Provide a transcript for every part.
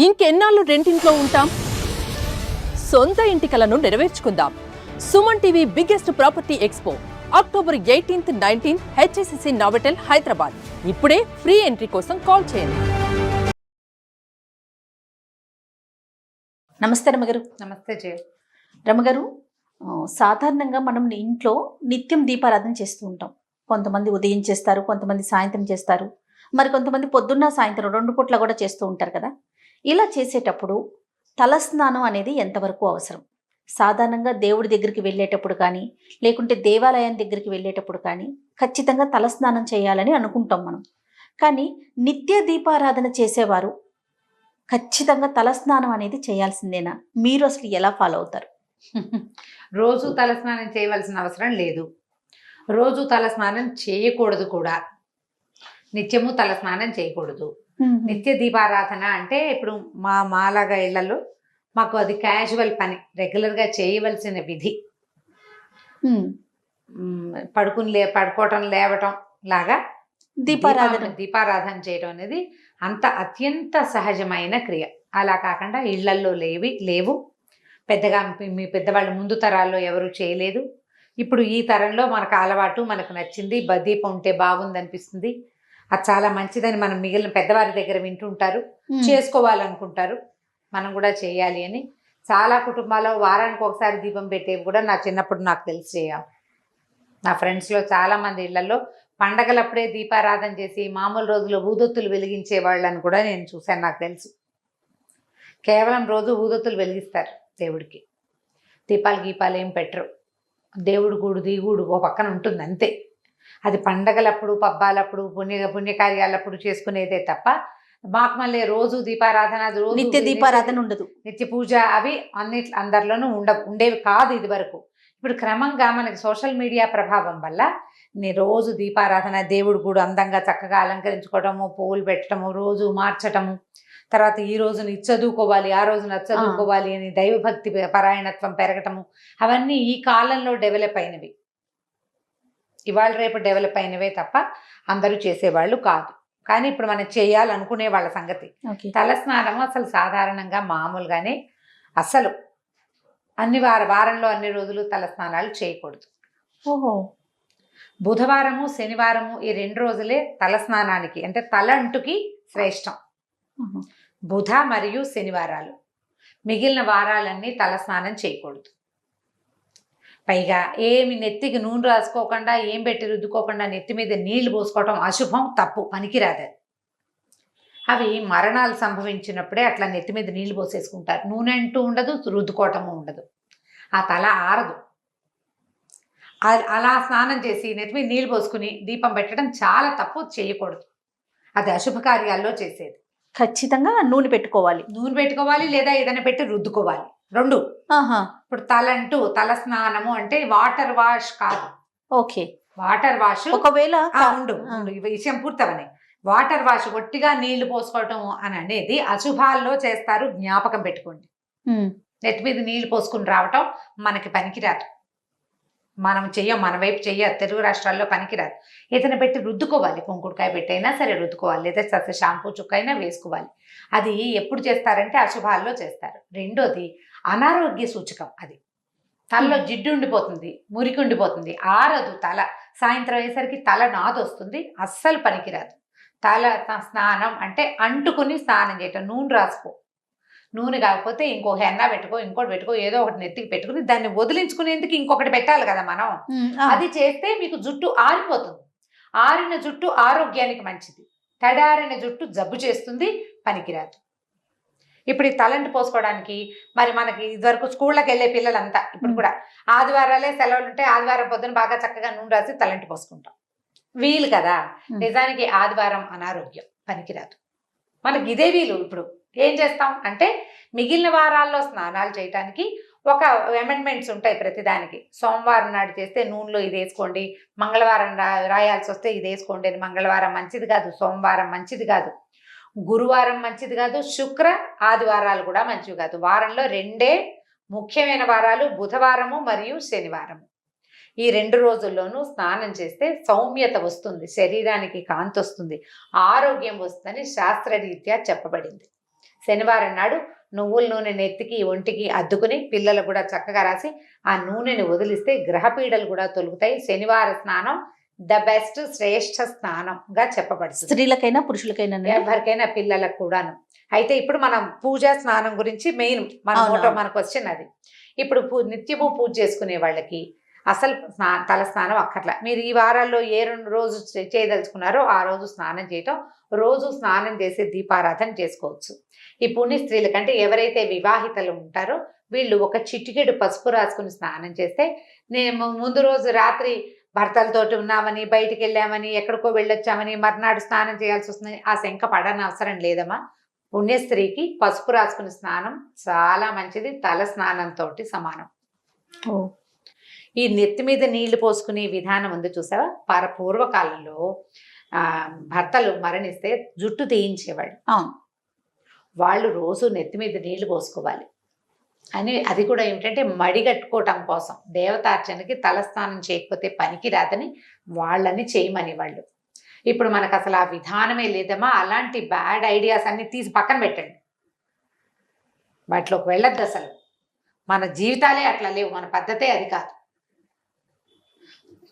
ఇంకెన్నాళ్ళు రెంటింట్లో ఉంటాం? సొంత ఇంటి కలను నెరవేర్చుకుందాం. Suman TV biggest property expo October 18th, 19th HSCC Novotel Hyderabad. ఇప్పుడే ఫ్రీ ఎంట్రీ కోసం కాల్ చేయండి. నమస్తే రమగారు. నమస్తే జయ. రమగారు, సాధారణంగా మనం ఇంట్లో నిత్యం దీపారాధన చేస్తూ ఉంటాం. కొంతమంది ఉదయం చేస్తారు, కొంతమంది సాయంత్రం చేస్తారు, మరి కొంతమంది పొద్దున్న సాయంత్రం 2 పూట్ల కూడా చేస్తూ ఉంటారు కదా. ఇలా చేసేటప్పుడు తలస్నానం అనేది ఎంతవరకు అవసరం? సాధారణంగా దేవుడి దగ్గరికి వెళ్ళేటప్పుడు కానీ, లేకుంటే దేవాలయం దగ్గరికి వెళ్ళేటప్పుడు కానీ ఖచ్చితంగా తలస్నానం చేయాలని అనుకుంటాం మనం. కానీ నిత్య దీపారాధన చేసేవారు ఖచ్చితంగా తలస్నానం అనేది చేయాల్సిందేనా? మీరు అసలు ఎలా ఫాలో అవుతారు? రోజు తలస్నానం చేయవలసిన అవసరం లేదు. రోజు తలస్నానం చేయకూడదు కూడా. నిత్యము తలస్నానం చేయకూడదు. నిత్య దీపారాధన అంటే ఇప్పుడు మాలాగా ఇళ్లలో మాకు అది క్యాజువల్ పని, రెగ్యులర్గా చేయవలసిన విధి. పడుకోవటం లేవటం లాగా దీపారాధన చేయడం అనేది అంత అత్యంత సహజమైన క్రియ. అలా కాకుండా ఇళ్లల్లో లేవు. పెద్దగా మీ పెద్దవాళ్ళ ముందు తరాల్లో ఎవరు చేయలేదు. ఇప్పుడు ఈ తరంలో మనకు అలవాటు, మనకు నచ్చింది, దీపం ఉంటే బాగుంది అనిపిస్తుంది. అది చాలా మంచిదని మనం మిగిలిన పెద్దవారి దగ్గర వింటుంటారు, చేసుకోవాలనుకుంటారు. మనం కూడా చేయాలి అని చాలా కుటుంబాల్లో వారానికి ఒకసారి దీపం పెట్టేవి కూడా నా చిన్నప్పుడు నాకు తెలిసి చేయాలి. నా ఫ్రెండ్స్లో చాలామంది ఇళ్లలో పండగలప్పుడే దీపారాధన చేసి మామూలు రోజుల్లో ఊదొత్తులు వెలిగించే వాళ్ళని కూడా నేను చూశాను. నాకు తెలుసు. కేవలం రోజు ఊదొత్తులు వెలిగిస్తారు దేవుడికి. దీపాలు ఏం పెట్టరు. దేవుడు గూడు ఓ పక్కన ఉంటుంది అంతే. అది పండగలప్పుడు, పబ్బాలప్పుడు, పుణ్యకార్యాలప్పుడు చేసుకునేదే తప్ప మాకు మళ్ళీ రోజు దీపారాధన, నిత్య దీపారాధన ఉండదు. నిత్య పూజ అవి అందరిలోనూ ఉండేవి కాదు ఇది వరకు. ఇప్పుడు క్రమంగా మనకి సోషల్ మీడియా ప్రభావం వల్ల రోజు దీపారాధన, దేవుడు కూడా అందంగా చక్కగా అలంకరించుకోవటము, పువ్వులు పెట్టడము, రోజు మార్చటము, తర్వాత ఈ రోజున ఇది చదువుకోవాలి, ఆ రోజున చదువుకోవాలి అని దైవభక్తి పరాయణత్వం పెరగటము, అవన్నీ ఈ కాలంలో డెవలప్ అయినవి. ఇవాళ రేపు డెవలప్ అయినవే తప్ప అందరూ చేసేవాళ్ళు కాదు. కానీ ఇప్పుడు మనం చేయాలనుకునే వాళ్ళ సంగతి. తలస్నానం అసలు సాధారణంగా మామూలుగానే అసలు వారంలో అన్ని రోజులు తలస్నానాలు చేయకూడదు. ఓహో. బుధవారము, శనివారము ఈ 2 రోజులే తలస్నానానికి, అంటే తల అంటుకి శ్రేష్టం. బుధ మరియు శనివారాలు. మిగిలిన వారాలన్నీ తలస్నానం చేయకూడదు. పైగా ఏమి నెత్తికి నూనె రాసుకోకుండా, ఏం పెట్టి రుద్దుకోకుండా నెత్తి మీద నీళ్లు పోసుకోవటం అశుభం, తప్పు, పనికిరాదు. అవి మరణాలు సంభవించినప్పుడే అట్లా నెత్తి మీద నీళ్లు పోసేసుకుంటారు. నూనె అంటూ ఉండదు, రుద్దుకోవటము ఉండదు. ఆ తల ఆరదు. అలా స్నానం చేసి నెత్తి మీద నీళ్లు పోసుకుని దీపం పెట్టడం చాలా తప్పు, చేయకూడదు. అది అశుభ కార్యాల్లో చేసేది. ఖచ్చితంగా నూనె పెట్టుకోవాలి. లేదా ఏదైనా పెట్టి రుద్దుకోవాలి. 2. ఇప్పుడు తల స్నానము అంటే వాటర్ వాష్ కాదు. ఓకే. వాటర్ వాష్ ఒకవేళ ఈ విషయం పూర్తవని, వాటర్ వాష్ ఒట్టిగా నీళ్లు పోసుకోవటం అని అనేది అశుభాల్లో చేస్తారు. జ్ఞాపకం పెట్టుకోండి. నెత్తి మీద నీళ్లు పోసుకుని రావటం మనకి పనికిరాదు. మనం మన వైపు తెలుగు రాష్ట్రాల్లో పనికిరాదు. ఏదైనా పెట్టి రుద్దుకోవాలి. కుంకుడుకాయ పెట్టైనా సరే రుద్దుకోవాలి, లేదా షాంపూ చుక్కైనా వేసుకోవాలి. అది ఎప్పుడు చేస్తారంటే అశుభాల్లో చేస్తారు. 2వది అనారోగ్య సూచకం. అది తలలో జిడ్డు ఉండిపోతుంది, మురికి ఉండిపోతుంది, ఆరదు తల. సాయంత్రం అయ్యేసరికి తల నాదొస్తుంది, అస్సలు పనికిరాదు. తల స్నానం అంటే అంటుకుని స్నానం చేయటం. నూనె రాసుకో, నూనె కాకపోతే ఇంకో హెన్నా పెట్టుకో, ఇంకోటి పెట్టుకో, ఏదో ఒకటి నెత్తికి పెట్టుకుని దాన్ని వదిలించుకునేందుకు ఇంకొకటి పెట్టాలి కదా మనం. అది చేస్తే మీకు జుట్టు ఆరిపోతుంది. ఆరిన జుట్టు ఆరోగ్యానికి మంచిది. తడారిన జుట్టు జబ్బు చేస్తుంది, పనికిరాదు. ఇప్పుడు ఈ తలంటి పోసుకోవడానికి మరి మనకి ఇదివరకు స్కూళ్ళకి వెళ్ళే పిల్లలంతా ఇప్పుడు కూడా ఆదివారాలే సెలవులు ఉంటే ఆదివారం పొద్దున బాగా చక్కగా నూనె రాసి తలంటి పోసుకుంటాం. వీలు కదా. నిజానికి ఆదివారం అనారోగ్యం, పనికిరాదు. మనకి ఇదే వీలు. ఇప్పుడు ఏం చేస్తాం అంటే మిగిలిన వారాల్లో స్నానాలు చేయడానికి ఒక అమెండ్మెంట్స్ ఉంటాయి ప్రతిదానికి. సోమవారం నాడు చేస్తే నూనెలో ఇది వేసుకోండి, మంగళవారం రాయాల్సి వస్తే ఇది వేసుకోండి అని. మంగళవారం మంచిది కాదు, సోమవారం మంచిది కాదు, గురువారం మంచిది కాదు, శుక్ర ఆదివారాలు కూడా మంచివి కాదు. వారంలో 2 ముఖ్యమైన వారాలు బుధవారము మరియు శనివారము. ఈ 2 రోజుల్లోనూ స్నానం చేస్తే సౌమ్యత వస్తుంది, శరీరానికి కాంతి వస్తుంది, ఆరోగ్యం వస్తుందని శాస్త్రరీత్యా చెప్పబడింది. శనివారం నాడు నువ్వుల నూనె నెత్తికి ఒంటికి అద్దుకుని పిల్లలకు కూడా చక్కగా రాసి ఆ నూనెని వదిలిస్తే గ్రహపీడలు కూడా తొలుగుతాయి. శనివార స్నానం ద బెస్ట్, శ్రేష్ఠ స్నానంగా చెప్పబడుతుంది. స్త్రీలకైనా పురుషులకైనా ఎవరికైనా పిల్లలకు కూడాను. అయితే ఇప్పుడు మనం పూజ స్నానం గురించి మెయిన్ మన క్వశ్చన్ అది. ఇప్పుడు నిత్యము పూజ చేసుకునే వాళ్ళకి అసలు తల స్నానం అక్కర్లా. మీరు ఈ వారాల్లో ఏ 2 రోజు చేయదలుచుకున్నారో ఆ రోజు స్నానం చేయటం, రోజు స్నానం చేసి దీపారాధన చేసుకోవచ్చు. ఈ పుణ్య స్త్రీల కంటే ఎవరైతే వివాహితలు ఉంటారో వీళ్ళు ఒక చిటికెడు పసుపు రాసుకుని స్నానం చేస్తే, నేను ముందు రోజు రాత్రి భర్తలతోటి ఉన్నామని, బయటికి వెళ్ళామని, ఎక్కడికో వెళ్ళొచ్చామని, మర్నాడు స్నానం చేయాల్సి వస్తుందని ఆ శంక పడని అవసరం లేదమ్మా. పుణ్యస్త్రీకి పసుపు రాసుకుని స్నానం చాలా మంచిది, తల స్నానంతో సమానం. ఈ నెత్తి మీద నీళ్లు పోసుకునే విధానం ఉంది చూసావా? పూర్వకాలంలో భర్తలు మరణిస్తే జుట్టు తీయించేవాడు. వాళ్ళు రోజు నెత్తి మీద నీళ్లు పోసుకోవాలి అని. అది కూడా ఏమిటంటే మడిగట్టుకోవటం కోసం, దేవతార్చనకి తలస్నానం చేయకపోతే పనికి రాదని వాళ్ళని చేయమని వాళ్ళు. ఇప్పుడు మనకు అసలు ఆ విధానమే లేదమ్మా. అలాంటి బ్యాడ్ ఐడియాస్ అన్ని తీసి పక్కన పెట్టండి, వాటిలోకి వెళ్ళొద్దు. అసలు మన జీవితాలే అట్లా లేవు, మన పద్ధతే అది కాదు.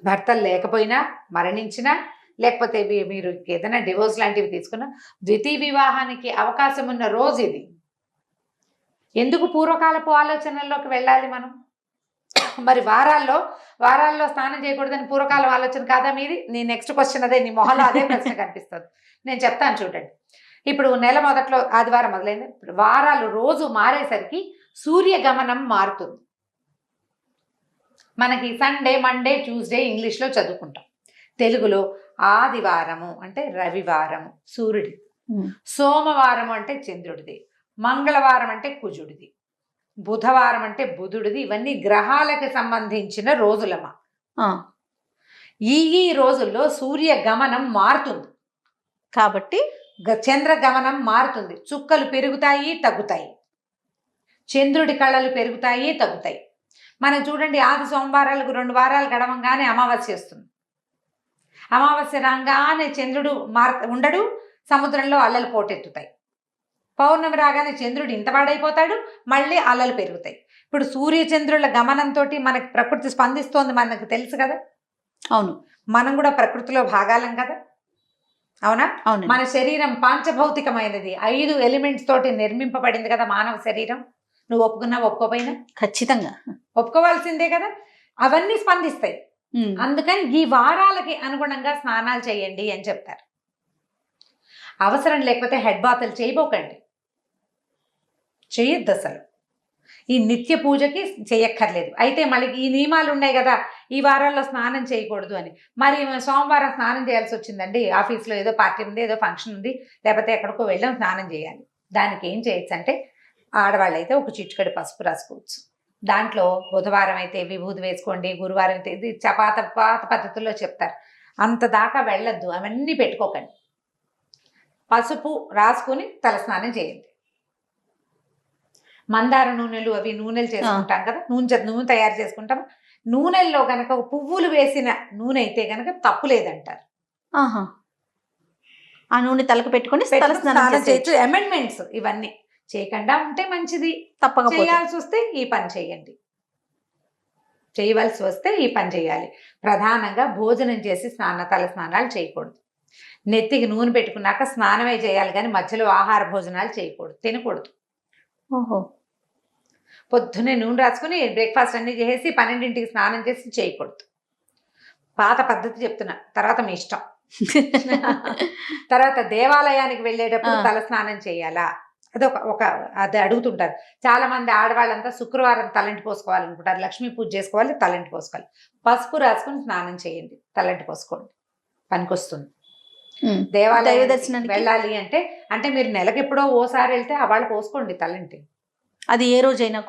భర్తలు లేకపోయినా, మరణించినా, లేకపోతే మీరు ఏదైనా డివోర్స్ లాంటివి తీసుకున్నా, ద్వితీయ వివాహానికి అవకాశం ఉన్న రోజు ఇది. ఎందుకు పూర్వకాలపు ఆలోచనల్లోకి వెళ్ళాలి మనం? మరి వారాల్లో స్నానం చేయకూడదని పూర్వకాలం ఆలోచన కాదా మీది? నీ నెక్స్ట్ క్వశ్చన్ అదే, నీ మొహంలో అదే ప్రశ్న కనిపిస్తుంది. నేను చెప్తాను చూడండి. ఇప్పుడు నెల మొదట్లో ఆదివారం మొదలైంది, వారాలు రోజు మారేసరికి సూర్య గమనం మారుతుంది. మనకి సండే, మండే, ట్యూస్డే ఇంగ్లీష్లో చదువుకుంటాం. తెలుగులో ఆదివారము అంటే రవివారము సూర్యుడి, సోమవారం అంటే చంద్రుడిది, మంగళవారం అంటే కుజుడిది, బుధవారం అంటే బుధుడిది. ఇవన్నీ గ్రహాలకు సంబంధించిన రోజులమ్మా. ఈ రోజుల్లో సూర్య గమనం మారుతుంది కాబట్టి చంద్ర గమనం మారుతుంది. చుక్కలు పెరుగుతాయి, తగ్గుతాయి, చంద్రుడి కళలు పెరుగుతాయి, తగ్గుతాయి. మనం చూడండి, ఆది సోమవారాలకు 2 వారాలు గడవంగానే అమావాస్య వస్తుంది. అమావాస్య రాగానే చంద్రుడు ఉండడు, సముద్రంలో అల్లలు పోటెత్తుతాయి. పౌర్ణమి రాగానే చంద్రుడు ఇంతవాడైపోతాడు, మళ్ళీ అల్లలు పెరుగుతాయి. ఇప్పుడు సూర్యచంద్రుల గమనంతో మనకి ప్రకృతి స్పందిస్తోంది, మనకు తెలుసు కదా. అవును, మనం కూడా ప్రకృతిలో భాగాలం కదా, అవునా? అవును. మన శరీరం పాంచభౌతికమైనది, 5 ఎలిమెంట్స్ తోటి నిర్మింపబడింది కదా మానవ శరీరం. నువ్వు ఒప్పుకున్నా ఒప్పుకోపోయినా ఖచ్చితంగా ఒప్పుకోవాల్సిందే కదా. అవన్నీ స్పందిస్తాయి. అందుకని ఈ వారాలకి అనుగుణంగా స్నానాలు చేయండి అని చెప్తారు. అవసరం లేకపోతే హెడ్ బాతులు చేయబోకండి, చేయొద్దు అసలు. ఈ నిత్య పూజకి చేయక్కర్లేదు. అయితే మళ్ళీ ఈ నియమాలు ఉన్నాయి కదా, ఈ వారాల్లో స్నానం చేయకూడదు అని. మరి సోమవారం స్నానం చేయాల్సి వచ్చిందండి, ఆఫీస్లో ఏదో పార్టీ ఉంది, ఏదో ఫంక్షన్ ఉంది, లేకపోతే ఎక్కడికో వెళ్ళాం, స్నానం చేయాలి. దానికి ఏం చేయొచ్చు అంటే, ఆడవాళ్ళు అయితే ఒక చిటికెడు పసుపు రాసుకోవచ్చు. దాంట్లో బుధవారం అయితే విభూది వేసుకోండి, గురువారం అయితే, ఇది పాత పద్ధతుల్లో చెప్తారు. అంత దాకా వెళ్ళొద్దు, అవన్నీ పెట్టుకోకండి. పసుపు రాసుకుని తలస్నానం చేయండి. మందార నూనెలు, అవి నూనెలు చేసుకుంటాం కదా, నూనె తయారు చేసుకుంటాం. నూనెల్లో గనక పువ్వులు వేసిన నూనె అయితే గనక తప్పు లేదంటారు. ఆ నూనె తలకు పెట్టుకుని స్నానం చేయొచ్చు. అమెండ్మెంట్స్ ఇవన్నీ చేయకుండా ఉంటే మంచిది. తప్పక చేయాల్సి వస్తే ఈ పని చేయండి, చేయవలసి వస్తే ఈ పని చేయాలి. ప్రధానంగా భోజనం చేసి తల స్నానాలు చేయకూడదు. నెత్తికి నూనె పెట్టుకున్నాక స్నానమే చేయాలి, కానీ మధ్యలో ఆహార భోజనాలు చేయకూడదు, తినకూడదు. పొద్దున్నే నూనె రాసుకుని బ్రేక్ఫాస్ట్ అన్ని చేసి 12ంటికి స్నానం చేసి చేయకూడదు. పాత పద్ధతి చెప్తున్నా, తర్వాత మీ ఇష్టం. తర్వాత దేవాలయానికి వెళ్ళేటప్పుడు తల స్నానం చేయాలా, అది అడుగుతుంటారు చాలా మంది ఆడవాళ్ళంతా. శుక్రవారం తలంటి పోసుకోవాలనుకుంటారు, లక్ష్మీ పూజ చేసుకోవాలి, తలంటి పోసుకోవాలి. పసుపు రాసుకుని స్నానం చేయండి, తలంటి పోసుకోండి, పనికొస్తుంది. దేవాలయ దర్శనానికి వెళ్ళాలి అంటే మీరు నెలకు ఎప్పుడో ఓసారి వెళ్తే వాళ్ళు పోసుకోండి తలంటి. అది ఏ రోజైనా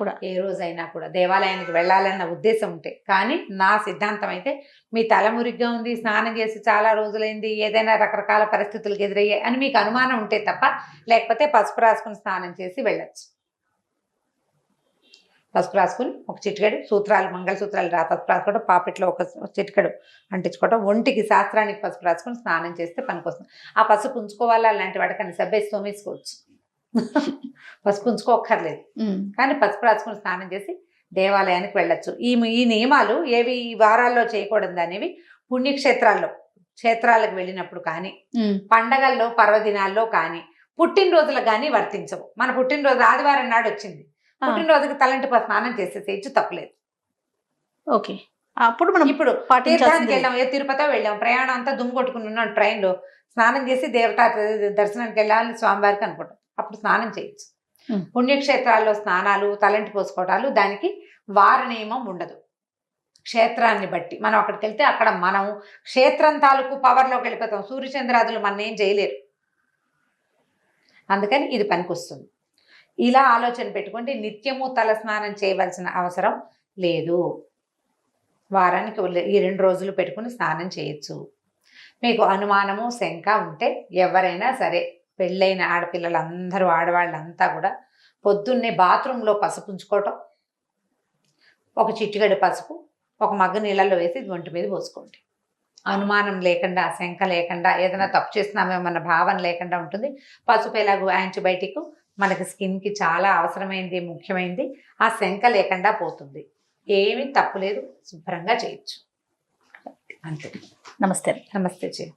కూడా దేవాలయానికి వెళ్ళాలన్న ఉద్దేశం ఉంటే. కానీ నా సిద్ధాంతం అయితే, మీ తల మురిగ్గా ఉంది, స్నానం చేసి చాలా రోజులైంది, ఏదైనా రకరకాల పరిస్థితులకు ఎదురయ్యాయి అని మీకు అనుమానం ఉంటే తప్ప, లేకపోతే పసుపు రాసుకుని స్నానం చేసి వెళ్ళొచ్చు. పసుపు రాసుకుని ఒక చిటికెడు సూత్రాలు, మంగళసూత్రాలు పసుపు రాసుకోవడం, పాపిట్లో ఒక చిటికెడు అంటించుకోవడం, ఒంటికి శాస్త్రానికి పసుపు రాసుకుని స్నానం చేస్తే పనికొస్తుంది. ఆ పసుపు ఉంచుకోవాలా, అలాంటి వాటికన్నా సబ్బేసి తోమేసుకోవచ్చు. పసుపు ఉంచుకోక్కర్లేదు. కానీ పసుపు రాసుకుని స్నానం చేసి దేవాలయానికి వెళ్ళొచ్చు. ఈ నియమాలు ఏవి ఈ వారాల్లో చేయకూడదు అనేవి క్షేత్రాలకు వెళ్ళినప్పుడు కానీ, పండగల్లో పర్వదినాల్లో కానీ, పుట్టినరోజులకు కానీ వర్తించవు. మన పుట్టినరోజు ఆదివారం నాడు వచ్చింది, పుట్టినరోజుకి తలంటి స్నానం చేసేసేయచ్చు, తప్పలేదు. ఓకే, అప్పుడు మనం ఇప్పుడు తీర్థానికి వెళ్ళాం, ఏ తిరుపతి వెళ్ళాం, ప్రయాణం అంతా దుమ్ము కొట్టుకుని ఉన్నాం, ట్రైన్లో స్నానం చేసి దేవతా దర్శనానికి వెళ్ళాలని స్వామివారికి అనుకుంటాం, అప్పుడు స్నానం చేయొచ్చు. పుణ్యక్షేత్రాల్లో స్నానాలు, తలంటి పోసుకోవటాలు దానికి వార నియమం ఉండదు. క్షేత్రాన్ని బట్టి మనం అక్కడికి వెళ్తే అక్కడ మనం క్షేత్రం తాలూకు పవర్లోకి వెళ్ళిపోతాం. సూర్యచంద్రాదులు మన ఏం చేయలేరు. అందుకని ఇది పనికొస్తుంది. ఇలా ఆలోచన పెట్టుకుంటే నిత్యము తల స్నానం చేయవలసిన అవసరం లేదు. వారానికి ఈ 2 రోజులు పెట్టుకుని స్నానం చేయొచ్చు. మీకు అనుమానము శంక ఉంటే ఎవరైనా సరే, పెళ్ళైన ఆడపిల్లలందరూ, ఆడవాళ్ళంతా కూడా పొద్దున్నే బాత్రూంలో పసుపు ఉంచుకోవటం, ఒక చిటికెడు పసుపు ఒక మగ్గు నీళ్ళల్లో వేసి ఒంటి మీద పోసుకోండి. అనుమానం లేకుండా, శంక లేకుండా, ఏదైనా తప్పు చేస్తున్నామేమన్న భావన లేకుండా ఉంటుంది. పసుపు ఎలాగో యాంటీబయాటిక్, మనకి స్కిన్కి చాలా అవసరమైంది, ముఖ్యమైనది. ఆ శంక లేకుండా పోతుంది. ఏమీ తప్పు లేదు, శుభ్రంగా చేయొచ్చు. అంతే. నమస్తే. నమస్తే.